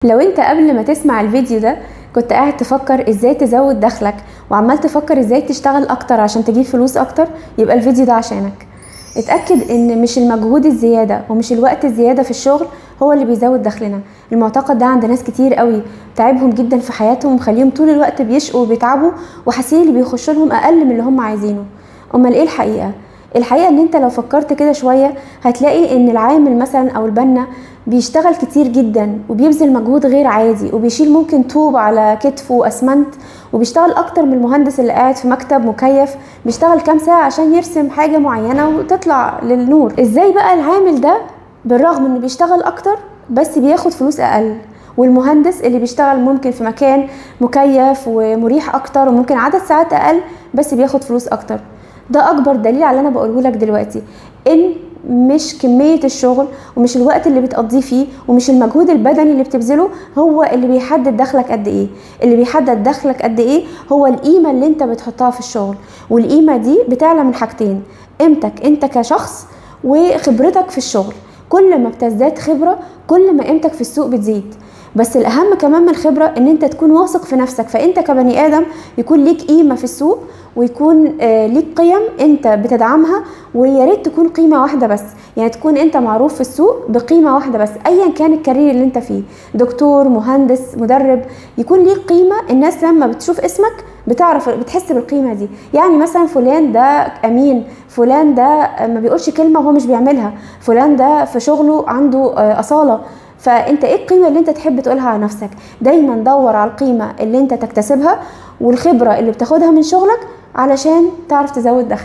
لو انت قبل ما تسمع الفيديو ده كنت قاعد تفكر ازاي تزود دخلك وعمال تفكر ازاي تشتغل اكتر عشان تجيب فلوس اكتر، يبقى الفيديو ده عشانك. اتأكد ان مش المجهود الزيادة ومش الوقت الزيادة في الشغل هو اللي بيزود دخلنا. المعتقد ده عند ناس كتير قوي، تعبهم جدا في حياتهم ومخليهم طول الوقت بيشقوا وبيتعبوا وحاسين اللي بيخش لهم اقل من اللي هم عايزينه. امال ايه الحقيقة؟ الحقيقة ان انت لو فكرت كده شوية هتلاقي ان العامل مثلا او البنا بيشتغل كتير جدا وبيبذل مجهود غير عادي وبيشيل ممكن طوب على كتفه واسمنت، وبيشتغل اكتر من المهندس اللي قاعد في مكتب مكيف بيشتغل كام ساعة عشان يرسم حاجة معينة وتطلع للنور. ازاي بقى العامل ده بالرغم انه بيشتغل اكتر بس بياخد فلوس اقل، والمهندس اللي بيشتغل ممكن في مكان مكيف ومريح اكتر وممكن عدد ساعات اقل بس بياخد فلوس اكتر؟ ده اكبر دليل على اللي انا بقوله لك دلوقتي، ان مش كمية الشغل ومش الوقت اللي بتقضيه فيه ومش المجهود البدني اللي بتبذله هو اللي بيحدد دخلك قد ايه. اللي بيحدد دخلك قد ايه هو القيمة اللي انت بتحطها في الشغل، والقيمة دي بتعلى من حاجتين: قيمتك انت كشخص وخبرتك في الشغل. كل ما بتزداد خبرة كل ما قيمتك في السوق بتزيد. بس الاهم كمان من الخبرة ان انت تكون واثق في نفسك، فانت كبني ادم يكون ليك قيمة في السوق ويكون ليك قيم انت بتدعمها، ويا ريت تكون قيمة واحدة بس، يعني تكون انت معروف في السوق بقيمة واحدة بس ايا كان الكارير اللي انت فيه، دكتور، مهندس، مدرب، يكون ليك قيمة الناس لما بتشوف اسمك بتعرف بتحس بالقيمة دي. يعني مثلا فلان ده امين، فلان ده ما بيقولش كلمة وهو مش بيعملها، فلان ده في شغله عنده اصالة. فانت ايه القيمة اللي انت تحب تقولها على نفسك؟ دايما دور على القيمة اللي انت تكتسبها والخبرة اللي بتاخدها من شغلك علشان تعرف تزود دخلك.